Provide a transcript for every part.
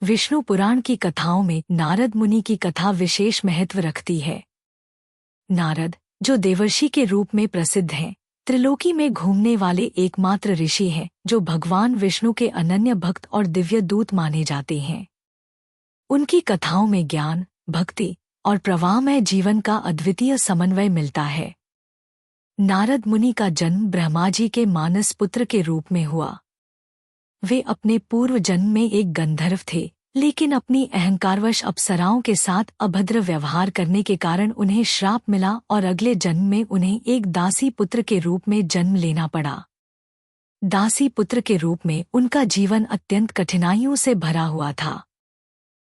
विष्णु पुराण की कथाओं में नारद मुनि की कथा विशेष महत्व रखती है। नारद, जो देवर्षि के रूप में प्रसिद्ध हैं, त्रिलोकी में घूमने वाले एकमात्र ऋषि हैं जो भगवान विष्णु के अनन्य भक्त और दिव्य दूत माने जाते हैं। उनकी कथाओं में ज्ञान, भक्ति और प्रवाहमय जीवन का अद्वितीय समन्वय मिलता है। नारद मुनि का जन्म ब्रह्मा जी के मानस पुत्र के रूप में हुआ। वे अपने पूर्व जन्म में एक गंधर्व थे, लेकिन अपनी अहंकारवश अप्सराओं के साथ अभद्र व्यवहार करने के कारण उन्हें श्राप मिला और अगले जन्म में उन्हें एक दासी पुत्र के रूप में जन्म लेना पड़ा। दासी पुत्र के रूप में उनका जीवन अत्यंत कठिनाइयों से भरा हुआ था।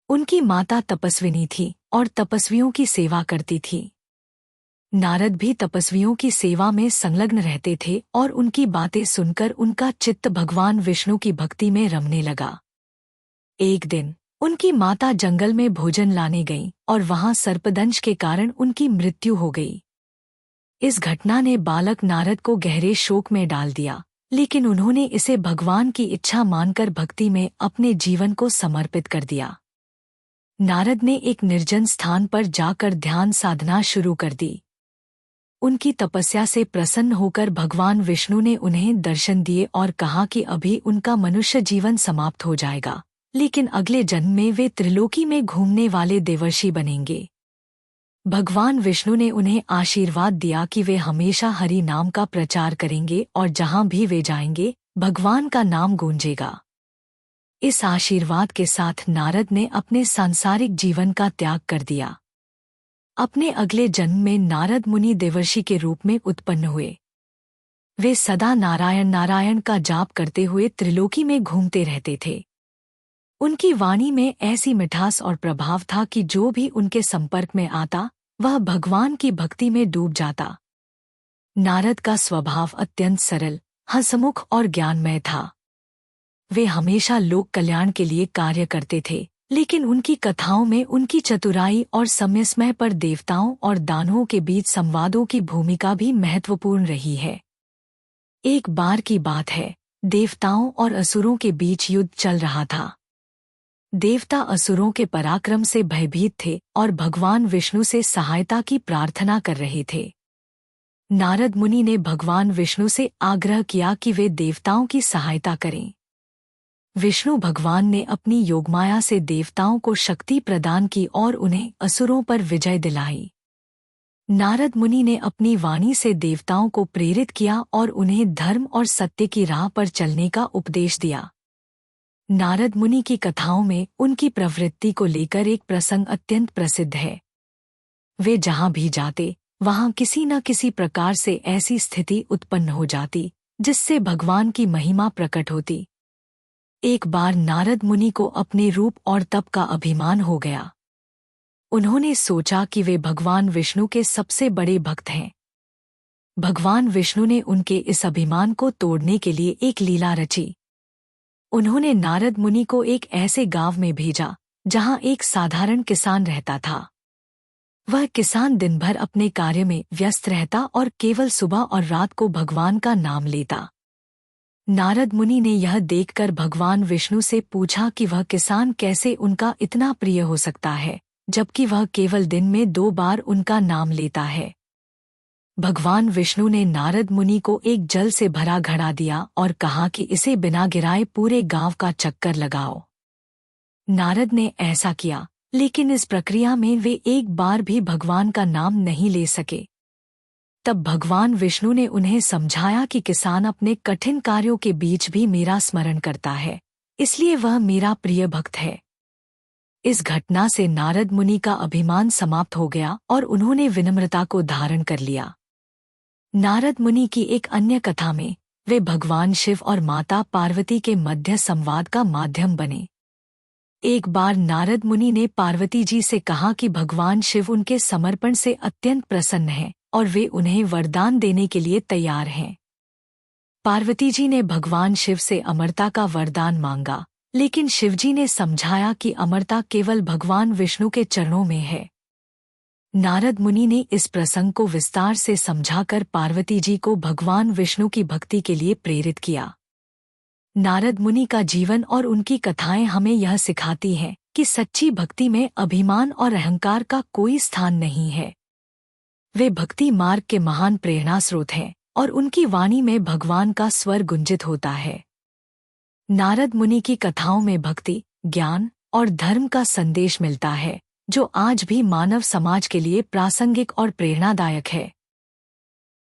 उनकी माता तपस्विनी थी और तपस्वियों की सेवा करती थी। नारद भी तपस्वियों की सेवा में संलग्न रहते थे और उनकी बातें सुनकर उनका चित्त भगवान विष्णु की भक्ति में रमने लगा। एक दिन उनकी माता जंगल में भोजन लाने गईं और वहां सर्पदंश के कारण उनकी मृत्यु हो गई। इस घटना ने बालक नारद को गहरे शोक में डाल दिया, लेकिन उन्होंने इसे भगवान की इच्छा मानकर भक्ति में अपने जीवन को समर्पित कर दिया। नारद ने एक निर्जन स्थान पर जाकर ध्यान साधना शुरू कर दी। उनकी तपस्या से प्रसन्न होकर भगवान विष्णु ने उन्हें दर्शन दिए और कहा कि अभी उनका मनुष्य जीवन समाप्त हो जाएगा, लेकिन अगले जन्म में वे त्रिलोकी में घूमने वाले देवर्षि बनेंगे। भगवान विष्णु ने उन्हें आशीर्वाद दिया कि वे हमेशा हरि नाम का प्रचार करेंगे और जहां भी वे जाएंगे भगवान का नाम गूंजेगा। इस आशीर्वाद के साथ नारद ने अपने सांसारिक जीवन का त्याग कर दिया। अपने अगले जन्म में नारद मुनि देवर्षि के रूप में उत्पन्न हुए। वे सदा नारायण नारायण का जाप करते हुए त्रिलोकी में घूमते रहते थे। उनकी वाणी में ऐसी मिठास और प्रभाव था कि जो भी उनके संपर्क में आता वह भगवान की भक्ति में डूब जाता। नारद का स्वभाव अत्यंत सरल, हंसमुख और ज्ञानमय था। वे हमेशा लोक कल्याण के लिए कार्य करते थे, लेकिन उनकी कथाओं में उनकी चतुराई और समयस्मय पर देवताओं और दानवों के बीच संवादों की भूमिका भी महत्वपूर्ण रही है। एक बार की बात है, देवताओं और असुरों के बीच युद्ध चल रहा था। देवता असुरों के पराक्रम से भयभीत थे और भगवान विष्णु से सहायता की प्रार्थना कर रहे थे। नारद मुनि ने भगवान विष्णु से आग्रह किया कि वे देवताओं की सहायता करें। विष्णु भगवान ने अपनी योगमाया से देवताओं को शक्ति प्रदान की और उन्हें असुरों पर विजय दिलाई। नारद मुनि ने अपनी वाणी से देवताओं को प्रेरित किया और उन्हें धर्म और सत्य की राह पर चलने का उपदेश दिया। नारद मुनि की कथाओं में उनकी प्रवृत्ति को लेकर एक प्रसंग अत्यंत प्रसिद्ध है। वे जहां भी जाते वहां किसी न किसी प्रकार से ऐसी स्थिति उत्पन्न हो जाती जिससे भगवान की महिमा प्रकट होती। एक बार नारद मुनि को अपने रूप और तप का अभिमान हो गया। उन्होंने सोचा कि वे भगवान विष्णु के सबसे बड़े भक्त हैं। भगवान विष्णु ने उनके इस अभिमान को तोड़ने के लिए एक लीला रची। उन्होंने नारद मुनि को एक ऐसे गांव में भेजा जहां एक साधारण किसान रहता था। वह किसान दिन भर अपने कार्य में व्यस्त रहता और केवल सुबह और रात को भगवान का नाम लेता। नारद मुनि ने यह देखकर भगवान विष्णु से पूछा कि वह किसान कैसे उनका इतना प्रिय हो सकता है, जबकि वह केवल दिन में 2 बार उनका नाम लेता है। भगवान विष्णु ने नारद मुनि को एक जल से भरा घड़ा दिया और कहा कि इसे बिना गिराए पूरे गांव का चक्कर लगाओ। नारद ने ऐसा किया, लेकिन इस प्रक्रिया में वे एक बार भी भगवान का नाम नहीं ले सके। तब भगवान विष्णु ने उन्हें समझाया कि किसान अपने कठिन कार्यों के बीच भी मेरा स्मरण करता है, इसलिए वह मेरा प्रिय भक्त है। इस घटना से नारद मुनि का अभिमान समाप्त हो गया और उन्होंने विनम्रता को धारण कर लिया। नारद मुनि की एक अन्य कथा में वे भगवान शिव और माता पार्वती के मध्य संवाद का माध्यम बने। एक बार नारद मुनि ने पार्वती जी से कहा कि भगवान शिव उनके समर्पण से अत्यंत प्रसन्न हैं और वे उन्हें वरदान देने के लिए तैयार हैं। पार्वती जी ने भगवान शिव से अमरता का वरदान मांगा, लेकिन शिवजी ने समझाया कि अमरता केवल भगवान विष्णु के चरणों में है। नारद मुनि ने इस प्रसंग को विस्तार से समझाकर पार्वती जी को भगवान विष्णु की भक्ति के लिए प्रेरित किया। नारद मुनि का जीवन और उनकी कथाएं हमें यह सिखाती हैं कि सच्ची भक्ति में अभिमान और अहंकार का कोई स्थान नहीं है। वे भक्ति मार्ग के महान प्रेरणा स्रोत हैं और उनकी वाणी में भगवान का स्वर गुंजित होता है। नारद मुनि की कथाओं में भक्ति, ज्ञान और धर्म का संदेश मिलता है, जो आज भी मानव समाज के लिए प्रासंगिक और प्रेरणादायक है।